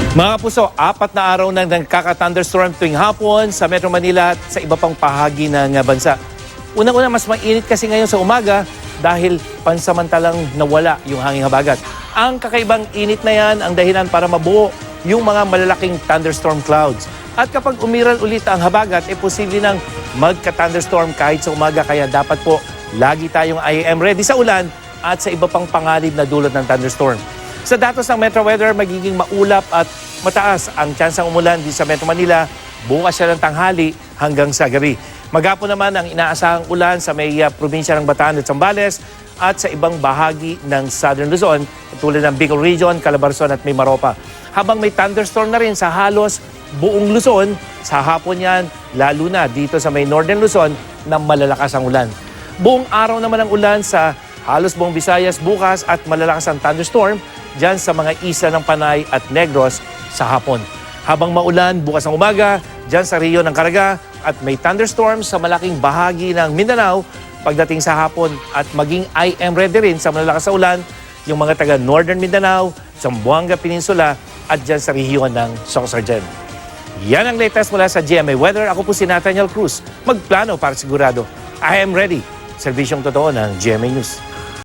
Mga puso, 4 na araw nang nagkaka-thunderstorm tuwing hapon sa Metro Manila at sa iba pang bahagi ng bansa. Unang-una, mas mainit kasi ngayon sa umaga dahil pansamantalang nawala yung hanging habagat. Ang kakaibang init na yan ang dahilan para mabuo yung mga malalaking thunderstorm clouds. At kapag umiral ulit ang habagat, posible nang magka-thunderstorm kahit sa umaga. Kaya dapat po lagi tayong IAM ready sa ulan at sa iba pang panganib na dulot ng thunderstorm. Sa datos ng Metro Weather, magiging maulap at mataas ang tsansang umulan din sa Metro Manila bukas siya ng tanghali hanggang sa gabi. Maghapon naman ang inaasahang ulan sa may probinsya ng Bataan at Zambales at sa ibang bahagi ng Southern Luzon tulad ng Bicol Region, Calabarzon at Mimaropa. Habang may thunderstorm na rin sa halos buong Luzon, sa hapon yan, lalo na dito sa may Northern Luzon na malalakas ang ulan. Buong araw naman ang ulan sa halos buong Visayas bukas at malalakas ang thunderstorm dyan sa mga isla ng Panay at Negros sa hapon. Habang maulan bukas ng umaga, dyan sa Rio ng Caraga at may thunderstorms sa malaking bahagi ng Mindanao pagdating sa hapon at maging IM ready rin sa malalakas na ulan yung mga taga Northern Mindanao, Zamboanga Peninsula at dyan sa rehiyon ng Sorsogon. Yan ang latest mula sa GMA Weather. Ako po si Nathaniel Cruz. Magplano para sigurado. I am ready. Serbisyong totoo ng GMA News.